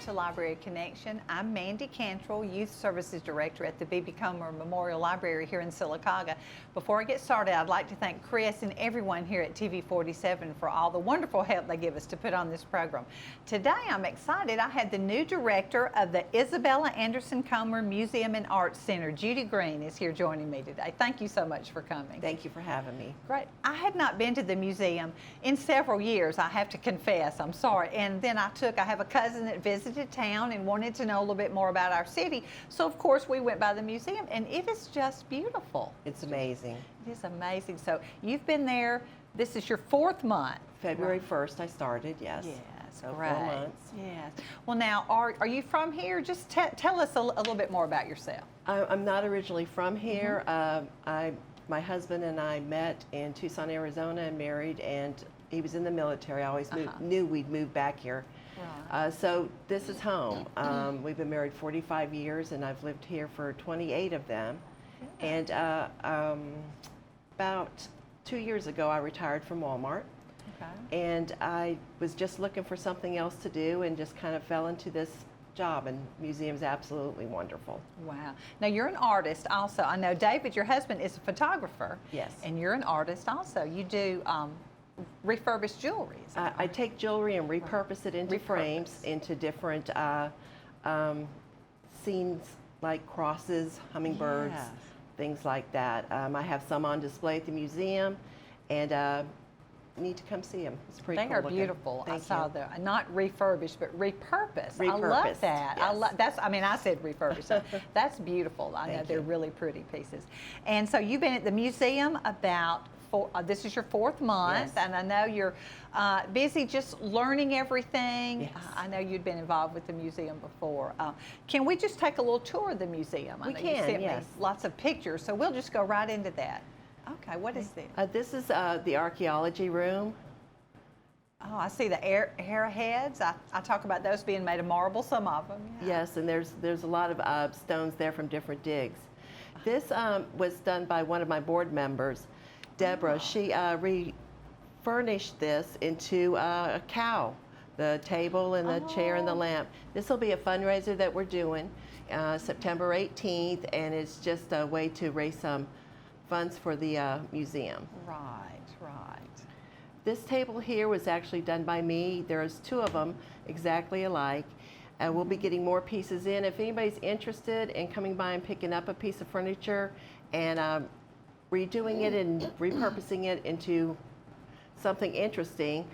to Library Connection. I'm Mandi Cantrell, Youth Services Director at the B.B. Comer Memorial Library here in Sylacauga. Before I get started, I'd like to thank Chris and everyone here at TV 47 for all the wonderful help they give us to put on this program. Today, I'm excited. I had the new director of the Isabella Anderson Comer Museum and Arts Center, Judy Green, is here joining me today. Thank you so much for coming. Thank you for having me. Great. I had not been to the museum in several years, I have to confess. I'm sorry. And then I have a cousin that visited town and wanted to know a little bit more about our city. So, of course, we went by the museum, and it is just beautiful. It's amazing. It is amazing. So, you've been there. This is your 4th month. February 1st I started, yes. Yes, so great. 4 months. Yes. Well, now, are you from here? Just tell us a little bit more about yourself. I'm not originally from here. My husband and I met in Tucson, Arizona, and married, and he was in the military. I always knew we'd move back here. Right. So this is home. We've been married 45 years, and I've lived here for 28 of them. Yeah. And about 2 years ago, I retired from Walmart. Okay. And I was just looking for something else to do and just kind of fell into this job, and museum's absolutely wonderful. Wow. Now, you're an artist also. I know David, your husband, is a photographer. Yes. And you're an artist also. You do refurbished jewelry. I take jewelry and repurpose it into frames, into different scenes like crosses, hummingbirds, Yes. things like that. I have some on display at the museum, and need to come see them. It's pretty They cool are looking. beautiful. Thank I saw you. them. Not refurbished, but repurposed. I love Repurposed, that. yes. I said refurbished. That's beautiful. I know Thank they're you. really pretty pieces. And so you've been at the museum about this is your 4th month, Yes. and I know you're busy just learning everything. Yes. I know you'd been involved with the museum before. Can we just take a little tour of the museum? I We know can, you sent yes. me lots of pictures, so we'll just go right into that. Okay, what is this? This is the archaeology room. Oh, I see the arrowheads. I talk about those being made of marble, some of them. Yeah. Yes, and there's a lot of stones there from different digs. This was done by one of my board members, Deborah. Oh. She refurnished this into a cow, the table and the chair and the lamp. This will be a fundraiser that we're doing September 18th, and it's just a way to raise some funds for the museum. Right, right. This table here was actually done by me. There's 2 of them exactly alike. We'll be getting more pieces in. If anybody's interested in coming by and picking up a piece of furniture and redoing it and repurposing it into something interesting,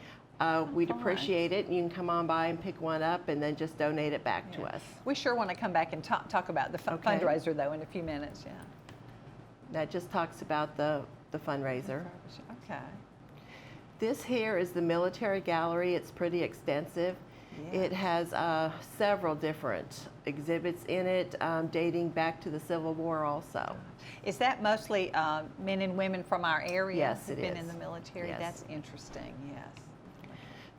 we'd appreciate it. You can come on by and pick one up and then just donate it back to us. We sure want to come back and talk about the fundraiser, though, in a few minutes. Yeah. That just talks about the fundraiser. Okay. This here is the military gallery. It's pretty extensive. Yeah. It has several different exhibits in it, dating back to the Civil War also. Is that mostly men and women from our area Yes, who've it been is. in the military? Yes. That's interesting, yes.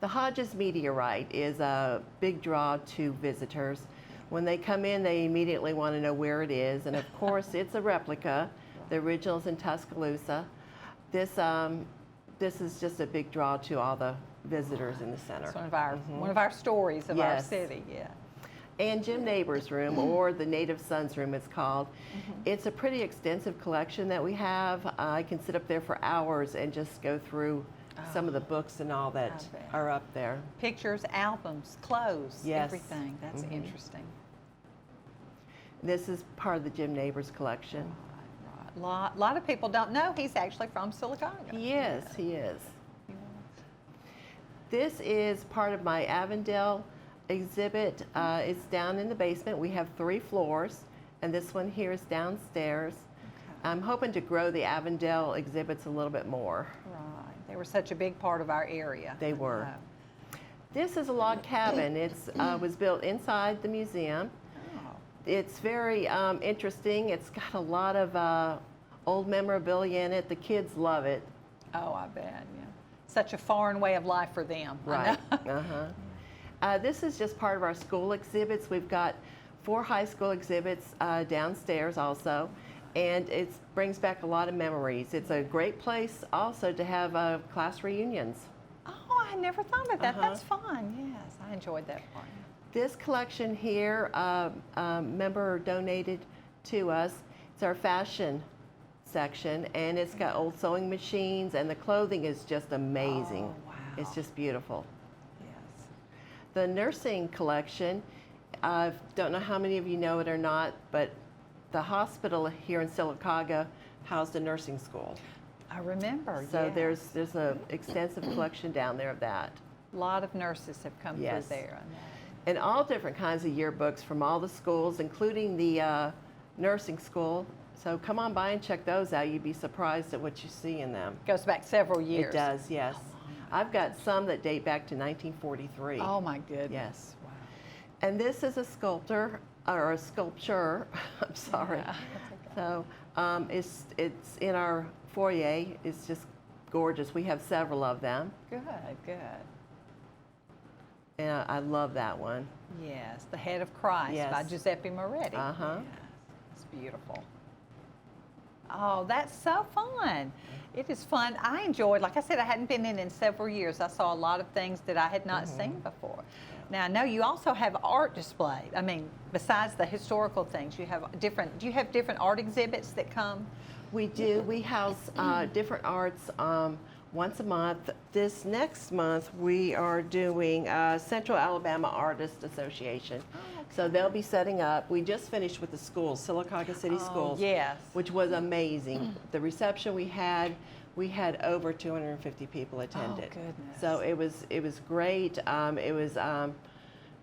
The Hodges meteorite is a big draw to visitors. When they come in, they immediately want to know where it is, and of course, it's a replica. The original's in Tuscaloosa. This is just a big draw to all the visitors in the center. It's one of our stories of our Yes. city, yeah. And Jim Neighbors' room, or the Native Sons room it's called. It's a pretty extensive collection that we have. I can sit up there for hours and just go through some of the books and all that I bet. are up there. Pictures, albums, clothes, Yes. everything. That's interesting. This is part of the Jim Neighbors collection. Right. A lot of people don't know he's actually from Sylacauga. He is, he is. This is part of my Avondale exhibit. It's down in the basement. We have 3 floors, and this one here is downstairs. Okay. I'm hoping to grow the Avondale exhibits a little bit more. Right. They were such a big part of our area. They I were. know. This is a log cabin. It was built inside the museum. Oh. It's very interesting. It's got a lot of old memorabilia in it. The kids love it. Oh, I bet, yeah. Such a foreign way of life for them. I Right. know. This is just part of our school exhibits. We've got 4 high school exhibits downstairs also, and it brings back a lot of memories. It's a great place also to have class reunions. Oh, I never thought of that. That's fun. Yes, I enjoyed that part. This collection here, a member donated to us. It's our fashion section, and it's got old sewing machines, and the clothing is just amazing. Oh, wow. It's just beautiful. Yes. The nursing collection, I don't know how many of you know it or not, but the hospital here in Sylacauga housed a nursing school. I remember, So yes. there's an extensive collection down there of that. A lot of nurses have come Yes. through there. On that. And all different kinds of yearbooks from all the schools, including the nursing school. So come on by and check those out. You'd be surprised at what you see in them. Goes back several years. It does, yes. I've got some that date back to 1943. Oh my goodness. Yes. Wow. And this is a sculptor, or a sculpture, I'm sorry. Yeah. So it's in our foyer. It's just gorgeous. We have several of them. Good, good. And I love that one. Yes, The Head of Christ Yes. by Giuseppe Moretti. Uh-huh. Yes, it's beautiful. Oh, that's so fun. It is fun. I enjoyed, like I said, I hadn't been in several years. I saw a lot of things that I had not seen before. Now, I know you also have art display. I mean, besides the historical things, you have different, do you have different art exhibits that come? We do. We house different arts once a month. This next month, we are doing Central Alabama Artists Association. Oh, okay. So they'll be setting up. We just finished with the schools, Sylacauga City Schools, Yes. which was amazing. The reception we had over 250 people attended. Oh, goodness. So it was great.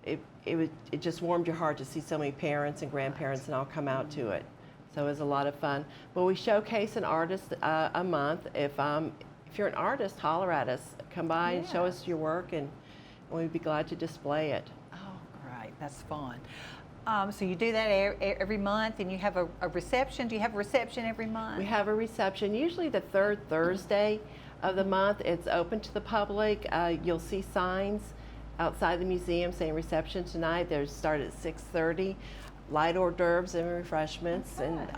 It just warmed your heart to see so many parents and grandparents and all come out to it. So it was a lot of fun. But we showcase an artist a month. If you're an artist, holler at us. Come by and show us your work, and we'd be glad to display it. Oh, great. That's fun. So you do that every month, and you have a reception. Do you have a reception every month? We have a reception, usually the third Thursday of the month. It's open to the public. You'll see signs outside the museum saying reception tonight. They start at 6:30. Light hors d'oeuvres and refreshments, and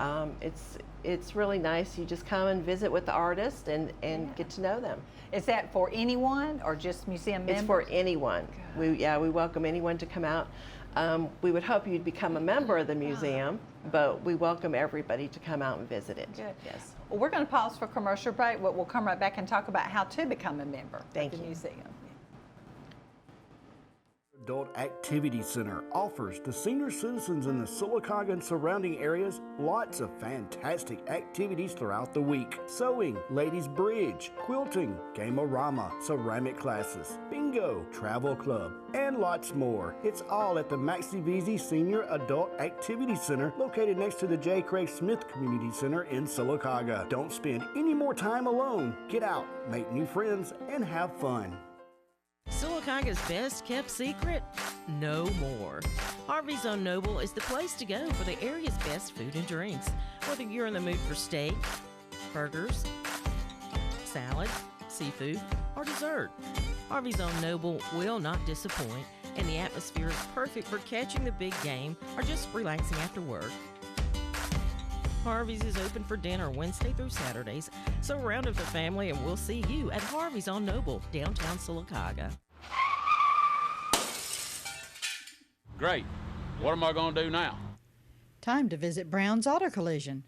it's really nice. You just come and visit with the artist and get to know them. Is that for anyone or just museum members? It's for anyone. We welcome anyone to come out. We would hope you'd become a member of the museum, but we welcome everybody to come out and visit it. Good. Yes. Well, we're going to pause for commercial break. We'll come right back and talk about how to become a member Thank of the you. museum. Adult Activity Center offers the senior citizens in the Sylacauga and surrounding areas lots of fantastic activities throughout the week. Sewing, ladies bridge, quilting, game-o-rama, ceramic classes, bingo, travel club, and lots more. It's all at the Maxie Veazey Senior Adult Activity Center located next to the J. Craig Smith Community Center in Sylacauga. Don't spend any more time alone. Get out, make new friends, and have fun. Sylacauga's best kept secret? No more. Harvey's on Noble is the place to go for the area's best food and drinks. Whether you're in the mood for steak, burgers, salad, seafood, or dessert, Harvey's on Noble will not disappoint, and the atmosphere is perfect for catching the big game or just relaxing after work. Harvey's is open for dinner Wednesday through Saturdays, so round up the family and we'll see you at Harvey's on Noble, downtown Sylacauga. Great. What am I going to do now? Time to visit Brown's Auto Collision.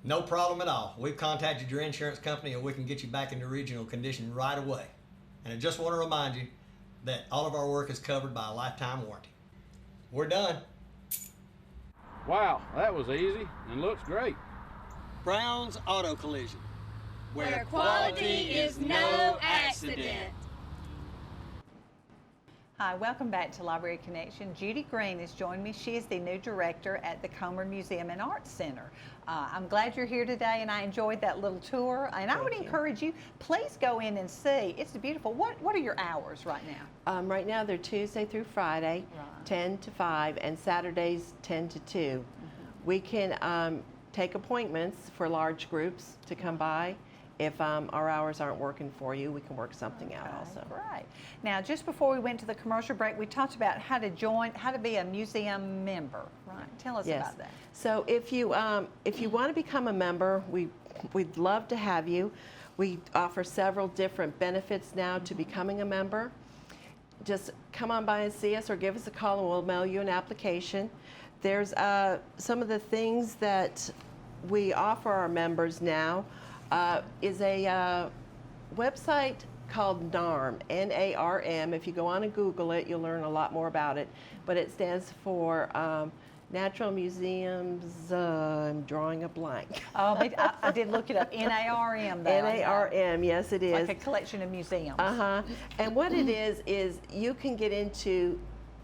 No problem at all. We've contacted your insurance company and we can get you back into original condition right away. And I just want to remind you that all of our work is covered by a lifetime warranty. We're done. Wow, that was easy and looks great. Brown's Auto Collision. Where quality is no accident. Hi, welcome back to Library Connection. Judy Green has joined me. She is the new director at the Comer Museum and Arts Center. I'm glad you're here today, and I enjoyed that little tour. And I would encourage you, please go in and see. It's beautiful. What are your hours right now? Right now they're Tuesday through Friday, 10 to 5, and Saturdays 10 to 2. We can take appointments for large groups to come by. If our hours aren't working for you, we can work something out also. Right. Now, just before we went to the commercial break, we talked about how to be a museum member. Right. Tell us about that. So if you want to become a member, we'd love to have you. We offer several different benefits now to becoming a member. Just come on by and see us or give us a call and we'll mail you an application. There's some of the things that we offer our members now is a website called NARM, N-A-R-M. If you go on and Google it, you'll learn a lot more about it. But it stands for Natural Museums, I'm drawing a blank. Oh, I did look it up. NARM, though. NARM, yes it is. Like a collection of museums. Uh-huh. And what it is you can get into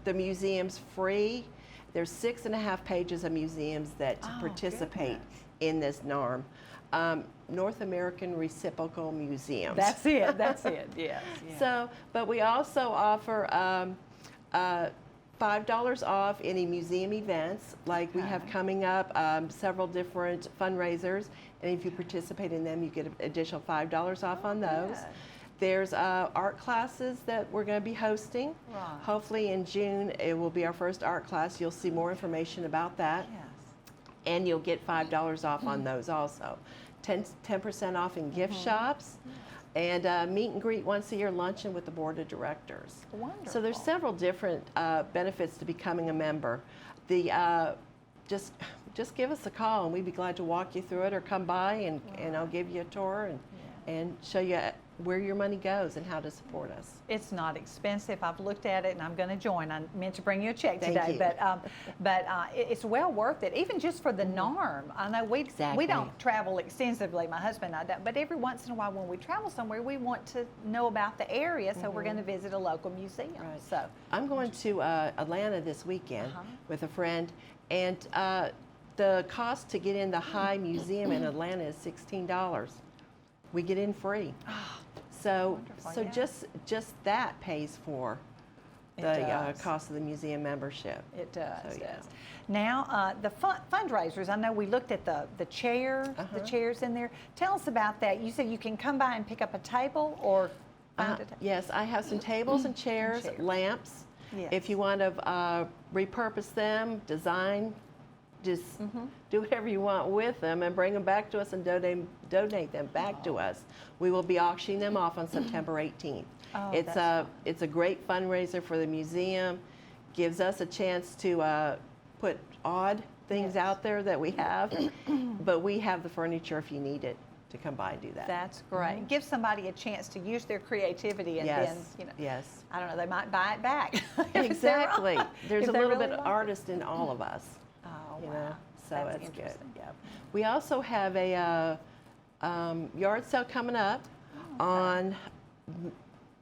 the museums free. There's 6.5 pages of museums that participate in this NARM. North American Reciprocal Museums. That's it, yes. Yeah. So, but we also offer $5 off any museum events, like we have coming up, several different fundraisers, and if you participate in them, you get an additional $5 off on those. Good. There's art classes that we're going to be hosting. Right. Hopefully in June, it will be our first art class. You'll see more information about that. Yes. And you'll get $5 off on those also. 10% off in gift shops. And meet and greet once a year luncheon with the board of directors. Wonderful. So there's several different benefits to becoming a member. Just give us a call and we'd be glad to walk you through it, or come by and I'll give you a tour and show you where your money goes and how to support us. It's not expensive. I've looked at it and I'm going to join. I meant to bring you a check Thank today, you. but it's well worth it, even just for the NARM. I know we don't travel extensively, my husband and I don't, but every once in a while when we travel somewhere, we want to know about the area, so we're going to visit a local museum. Right. So I'm going to Atlanta this weekend with a friend, and the cost to get in the High Museum in Atlanta is $16. We get in free. So just that pays for the cost of the museum membership. it does. So, yeah. Now, the fundraisers, I know we looked at the chairs in there. Tell us about that. You said you can come by and pick up a table or find a table. Yes, I have some tables and chairs, lamps. Yes. If you want to repurpose them, design, just do whatever you want with them and bring them back to us and donate them back to us. We will be auctioning them off on September 18th. Oh, It's a great fundraiser for the museum. Gives us a chance to put odd things out there that we have, but we have the furniture if you need it to come by and do that. That's great. Give somebody a chance to use their creativity, and Yes, then, you know, yes. I don't know, they might buy it back. Exactly. There's if a they little really bit of like it. artist in all of us. Oh, You wow. know, so That's it's good. interesting. Yep. We also have a yard sale coming up on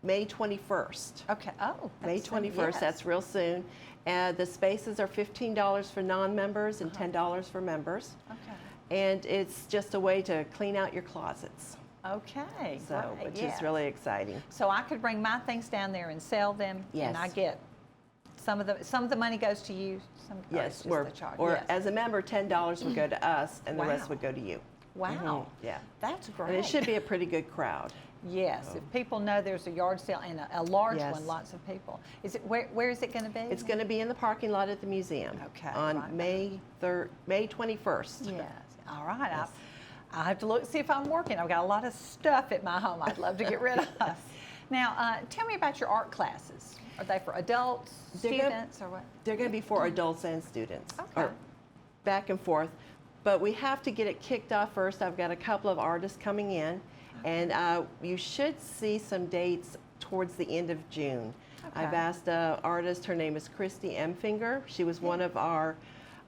May 21st. Okay. Oh, May that's soon. 21st, Yes. that's real soon. The spaces are $15 for non-members and $10 for members. Okay. And it's just a way to clean out your closets, Okay. so great. which Yes. is really exciting. So I could bring my things down there and sell them, Yes. and I get some of the money goes to you. Some or it's Yes, just or the charge. or Yes. as a member, $10 would go to us, and the rest Wow. would go to you. Wow. Yeah, That's great. and it should be a pretty good crowd. Yes, if people know there's a yard sale and a large Yes. one, lots of people. Is it where is it going to be? It's going to be in the parking lot at the museum. Okay, On right. May 21st. Yes. All right. I'll have to look see if I'm working. I've got a lot of stuff at my home I'd love to get rid of. Now, tell me about your art classes. Are they for adults, They're good. students, or what? They're going to be for adults and students, Okay. or back and forth. But we have to get it kicked off first. I've got a couple of artists coming in, and you should see some dates towards the end of June. I've Okay. asked an artist, her name is Christy Emfinger. She was one of our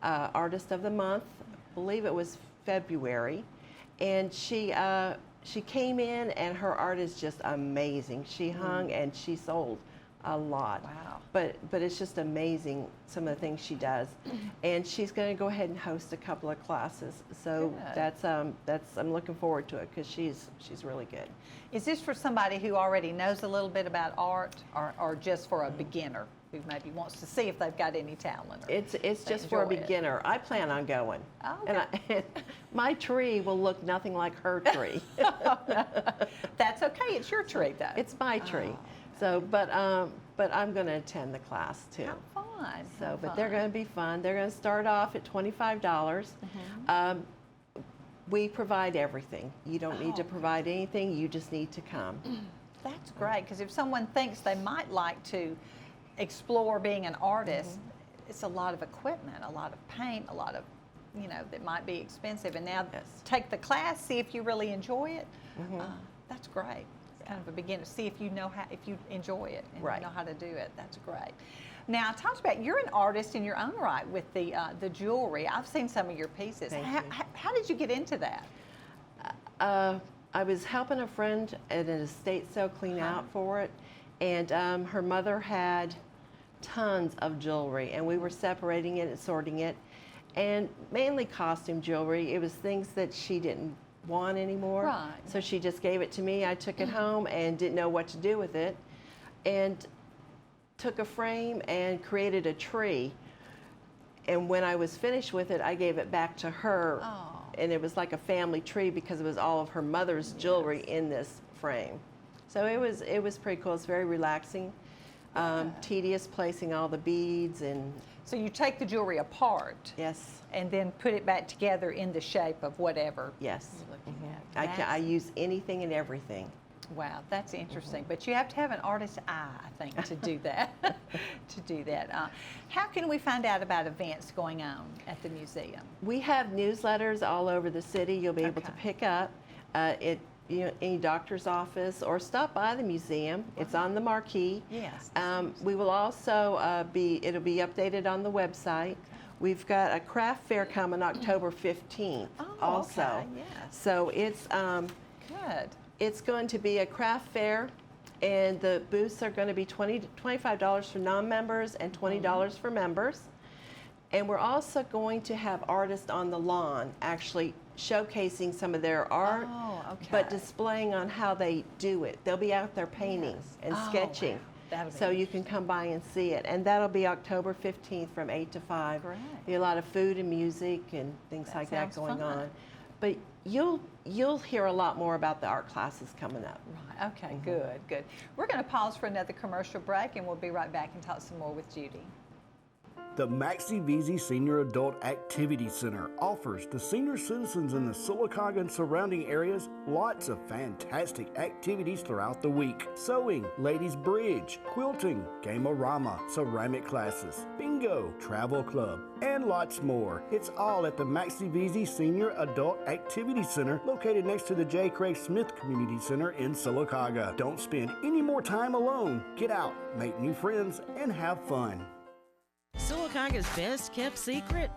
Artist of the Month, I believe it was February. And she came in, and her art is just amazing. She hung and she sold a lot. Wow. But it's just amazing, some of the things she does. And she's going to go ahead and host a couple of classes. So Good. that's I'm looking forward to it because she's really good. Is this for somebody who already knows a little bit about art, or just for a beginner who maybe wants to see if they've got any talent? Or It's they just for a enjoy it? beginner. I plan on going. Oh, And my tree will look nothing like her tree. That's okay. It's your tree, though. It's my tree. Oh. So, but I'm going to attend the class too. How fun. So, How but they're fun. going to be fun. They're going to start off at $25. We provide everything. You don't need to provide anything. You just need to come. That's great, because if someone thinks they might like to explore being an artist, it's a lot of equipment, a lot of paint, a lot of, that might be expensive. And now take the class, see if you really enjoy it. That's great. It's kind of a beginner. See if you know if you enjoy it and you know how to do it. That's great. Now, talk about, you're an artist in your own right with the jewelry. I've seen some of your pieces. How did you get into that? I was helping a friend at an estate sale clean out for it, and her mother had tons of jewelry, and we were separating it and sorting it, and mainly costume jewelry. It was things that she didn't want anymore. Right. So she just gave it to me. I took it home and didn't know what to do with it, and took a frame and created a tree. And when I was finished with it, I gave it back to her. Oh. And it was like a family tree because it was all of her mother's jewelry in this frame. So it was pretty cool. It's very relaxing. Tedious placing all the beads and. So you take the jewelry apart. Yes. And then put it back together in the shape of whatever. Yes. You're looking at. I use anything and everything. Wow, that's interesting. But you have to have an artist's eye, I think, to do that. How can we find out about events going on at the museum? We have newsletters all over the city. You'll be able to pick up any doctor's office or stop by the museum. It's on the marquee. Yes. We will also it'll be updated on the website. We've got a craft fair coming October 15th also. Okay, yes. So it's good. It's going to be a craft fair, and the booths are going to be $25 for non-members and $20 for members. And we're also going to have artists on the lawn actually showcasing some of their art, but displaying on how they do it. They'll be out there painting and sketching. Wow. So you can come by and see it. And that'll be October 15th from 8 to 5. Great. Be a lot of food and music and things like that going on. But you'll hear a lot more about the art classes coming up. Right. Okay. Good. We're going to pause for another commercial break, and we'll be right back and talk some more with Judy. The Maxie Veazey Senior Adult Activity Center offers the senior citizens in the Sylacauga and surrounding areas lots of fantastic activities throughout the week. Sewing, ladies bridge, quilting, game-o-rama, ceramic classes, bingo, travel club, and lots more. It's all at the Maxie Veazey Senior Adult Activity Center located next to the J. Craig Smith Community Center in Sylacauga. Don't spend any more time alone. Get out, make new friends, and have fun. Sylacauga's best kept secret?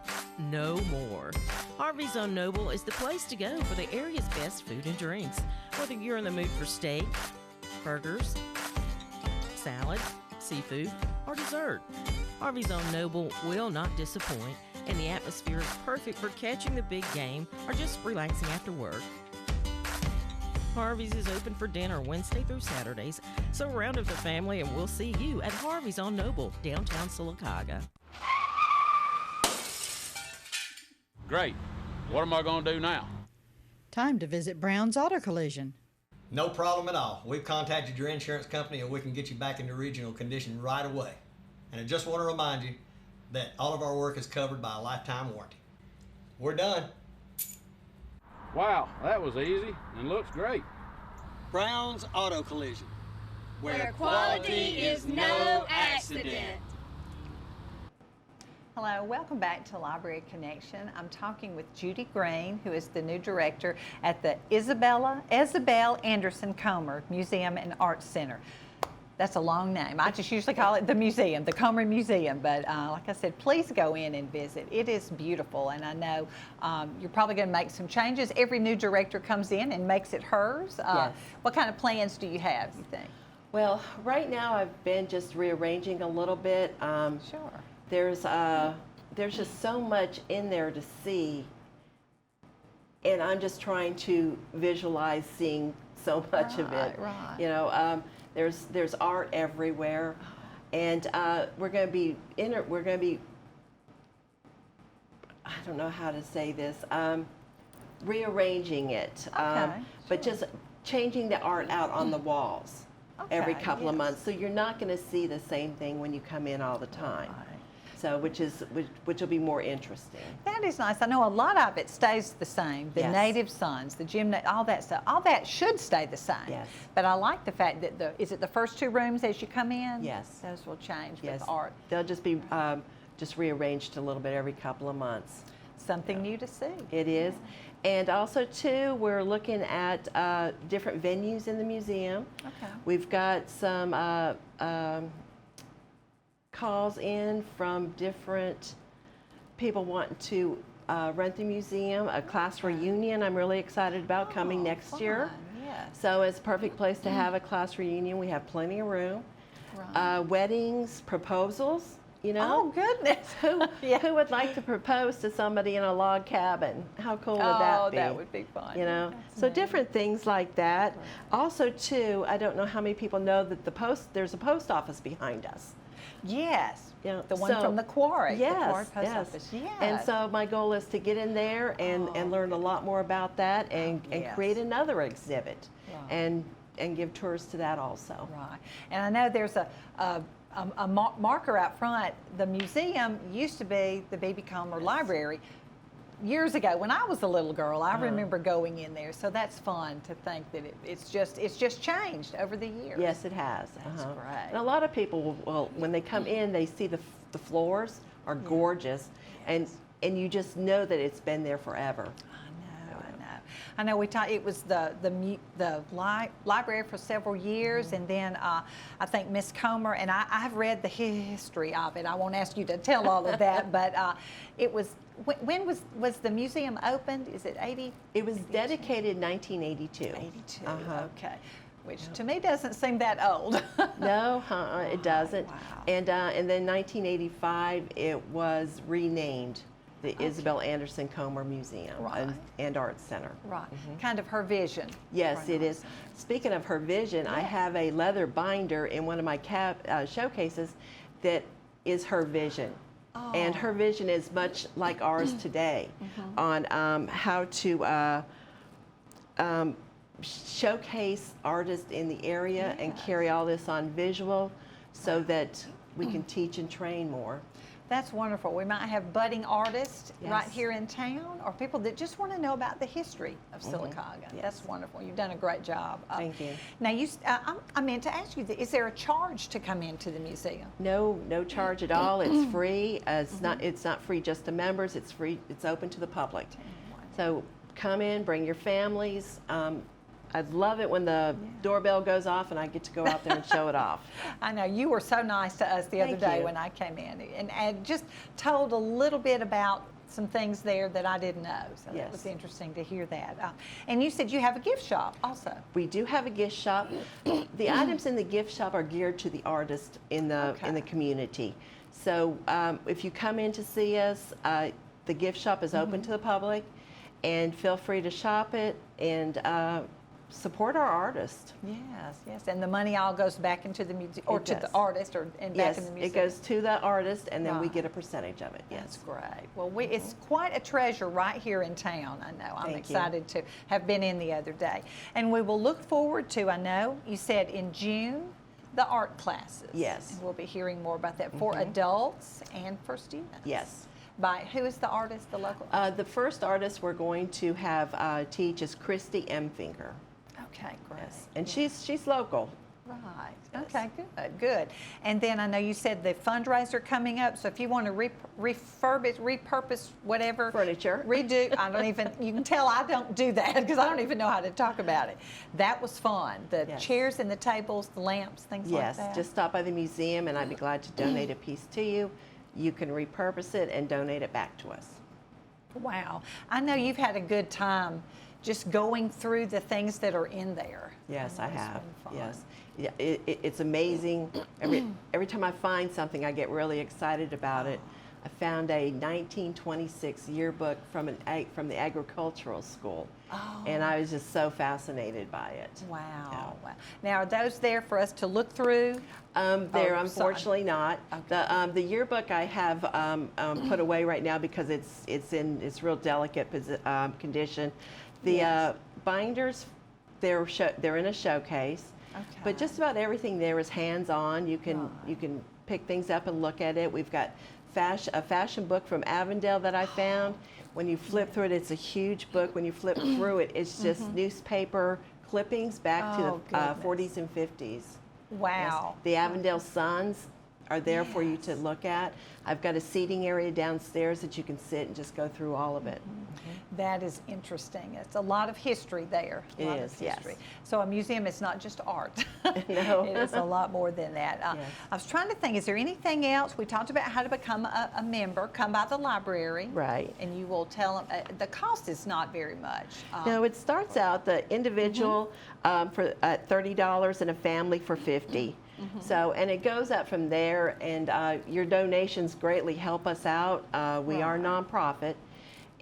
No more. Harvey's on Noble is the place to go for the area's best food and drinks. Whether you're in the mood for steak, burgers, salad, seafood, or dessert, Harvey's on Noble will not disappoint, and the atmosphere is perfect for catching the big game or just relaxing after work. Harvey's is open for dinner Wednesday through Saturdays, so round up the family and we'll see you at Harvey's on Noble, downtown Sylacauga. Great. What am I going to do now? Time to visit Brown's Auto Collision. No problem at all. We've contacted your insurance company and we can get you back into original condition right away. And I just want to remind you that all of our work is covered by a lifetime warranty. We're done. Wow, that was easy and looks great. Brown's Auto Collision, where quality is no accident. Hello, welcome back to Library Connection. I'm talking with Judy Green, who is the new director at the Isabel Anderson Comer Museum and Arts Center. That's a long name. I just usually call it the museum, the Comer Museum. But like I said, please go in and visit. It is beautiful, and I know you're probably going to make some changes. Every new director comes in and makes it hers. Yes. What kind of plans do you have, you think? Well, right now I've been just rearranging a little bit. Sure. There's just so much in there to see, and I'm just trying to visualize seeing so much of it. Right. You know, there's art everywhere, and we're going to be I don't know how to say this, rearranging it, but just changing the art out on the walls every couple of months, so you're not going to see the same thing when you come in all the time. So which will be more interesting. That is nice. I know a lot of it stays the same. The Yes. native sons, the all that stuff, all that should stay the same. Yes. But I like the fact that is it the first 2 rooms as you come in? Yes. Those will change Yes. with art. They'll just be just rearranged a little bit every couple of months. Something new to see. It is. And also, too, we're looking at different venues in the museum. Okay. We've got some calls in from different people wanting to rent the museum, a class reunion I'm really excited about coming next year. Fun, yes. So it's a perfect place to have a class reunion. We have plenty of room. Right. Weddings, proposals, you know. Oh, goodness. Who would like to propose to somebody in a log cabin? How cool would that be? Oh, that would be fun. You know, That's so neat. different things like that. Also, too, I don't know how many people know that there's a post office behind us. Yes. You know, The one so- from the quarry. Yes, The quarry post yes. office. Yes. And so my goal is to get in there and learn a lot more about that and yes. create another exhibit Right. and give tours to that also. Right. And I know there's a marker out front. The museum used to be the B.B. Comer Library. Years ago, when I was a little girl, I remember going in there. So that's fun to think that it's just changed over the years. Yes, it has. That's great. And a lot of people will when they come in, they see the floors are gorgeous, and you just know that it's been there forever. I know. We talked. It was the library for several years, and then I think Miss Comer and I've read the history of it. I won't ask you to tell all of that, but it was. When was the museum opened? Is it 80? It was dedicated in 1982. 82. Okay. Which to me doesn't seem that old. No, it doesn't. Wow. And then 1985, it was renamed the Isabel Anderson Comer Museum and Arts Center. Right. Kind of her vision. Yes, for an it art is. center. Speaking of her vision, I have a leather binder in one of my showcases that is her vision. Oh. And her vision is much like ours today on how to showcase artists in the area and carry all this on visual so that we can teach and train more. That's wonderful. We might have budding artists right Yes. here in town, or people that just want to know about the history of Sylacauga. Yes. That's wonderful. You've done a great job. Thank you. Now, I meant to ask you, is there a charge to come into the museum? No charge at all. It's free. It's not free just to members. It's free. It's open to the public. So come in, bring your families. I'd love it when the doorbell goes off and I get to go out there and show it off. I know you were so nice to us the other Thank day you. when I came in, and just told a little bit about some things there that I didn't know. So that was Yes. interesting to hear that. And you said you have a gift shop also. We do have a gift shop. The items in the gift shop are geared to the artist in the community. So if you come in to see us, the gift shop is open to the public, and feel free to shop it and support our artists. Yes. And the money all goes back into the museum, or It to does. the artist, and back Yes, in the museum. it goes to the artist, and then we Right. get a percentage of it. That's Yes. great. Well, it's quite a treasure right here in town, I know. I'm Thank you. excited to have been in the other day. And we will look forward to, I know, you said in June, the art classes. Yes. And we'll be hearing more about that for adults and for students. Yes. By who is the artist, the local? The first artist we're going to have teach is Christy Emfinger. Okay, great. And she's local. Right. Yes. Okay, good. And then I know you said the fundraiser coming up, so if you want to repurpose whatever. Furniture. Redo, you can tell I don't do that because I don't even know how to talk about it. That was fun. The Yes. chairs and the tables, the lamps, things like Yes, that. just stop by the museum and I'd be glad to donate a piece to you. You can repurpose it and donate it back to us. Wow. I know you've had a good time just going through the things that are in there. Yes, I know it's have. been fun. Yes. Yeah, it's amazing. Every time I find something, I get really excited about it. I found a 1926 yearbook from the agricultural school, and I was just so fascinated by it. Wow. Now, are those there for us to look through? They're Oh, unfortunately not. The yearbook I have put away right now because it's in real delicate condition. The binders, they're in a showcase, but just about everything there is hands-on. You can pick things up and look at it. We've got a fashion book from Avondale that I found. When you flip through it, it's a huge book. When you flip through it, it's just newspaper clippings back to the 40s and 50s. Wow. Yes. The Avondale Suns are there for you to look at. I've got a seating area downstairs that you can sit and just go through all of it. That is interesting. It's a lot of history there. It is, yes. So a museum is not just art. No. It is a lot more than that. Yes. I was trying to think, is there anything else? We talked about how to become a member. Come by the library. Right. And you will tell them, the cost is not very much. No, it starts out, the individual for $30 and a family for $50. So, and it goes up from there, and your donations greatly help us out. We are a nonprofit,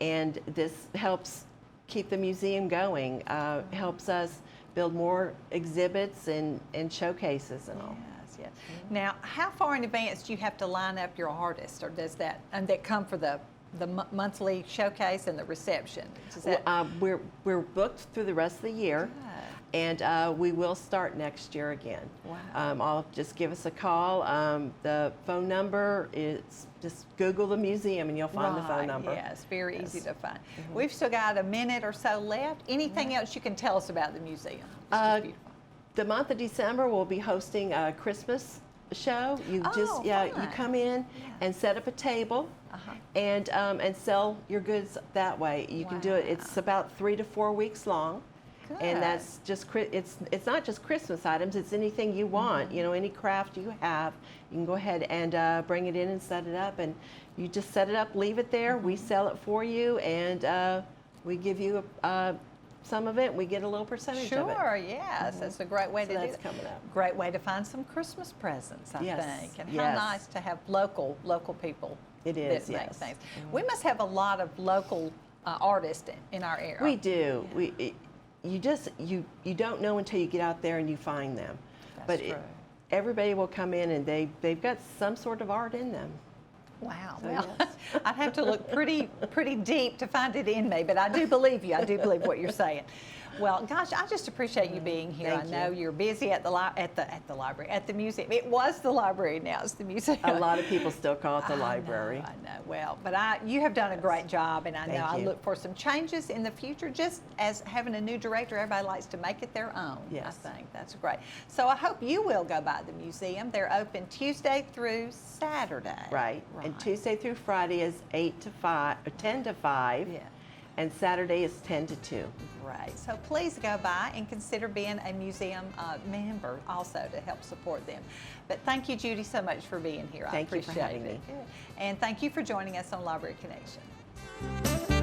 and this helps keep the museum going, helps us build more exhibits and showcases and all. Yes. Now, how far in advance do you have to line up your artists, or does that, and that come for the monthly showcase and the reception? Does that... We're booked through the rest of the year. And we will start next year again. Wow. I'll just give us a call. The phone number is, just Google the museum and you'll find the phone number. Yes, very easy to find. We've still got a minute or so left. Anything else you can tell us about the museum? It's just beautiful. The month of December, we'll be hosting a Christmas show. You you come in and set up a table and sell your goods that way. You can do it. It's about 3 to 4 weeks long. Good. And that's just, it's not just Christmas items, it's anything you want. You know, any craft you have, you can go ahead and bring it in and set it up. And you just set it up, leave it there, we sell it for you, and we give you some of it, we get a little percentage of it. Sure, yes. That's a great way to do that's it. coming up. Great way to find some Christmas presents, I think. And how yes. nice to have local people It is, that make yes. things. We must have a lot of local artists in our area. We do. You don't know until you get out there and you find them. That's true. Everybody will come in and they've got some sort of art in them. Wow. So, Well, yes. I'd have to look pretty deep to find it in me, but I do believe you. I do believe what you're saying. Well, gosh, I just appreciate you being here. Thank I know you're busy at the library, at the museum. It was the library, now it's the museum. A lot of people still call it the library. I know. Well, but you have done a great job, and I know I look for some changes in the future. Just as having a new director, everybody likes to make it their own. Yes. I think that's great. So I hope you will go by the museum. They're open Tuesday through Saturday. Right. And Tuesday through Friday is 8 to 5, or 10 to 5. Yeah. And Saturday is 10 to 2. Great. So please go by and consider being a museum member also to help support them. But thank you, Judy, so much for being here. Thank I you appreciate for having it. me. And thank you for joining us on Library Connection.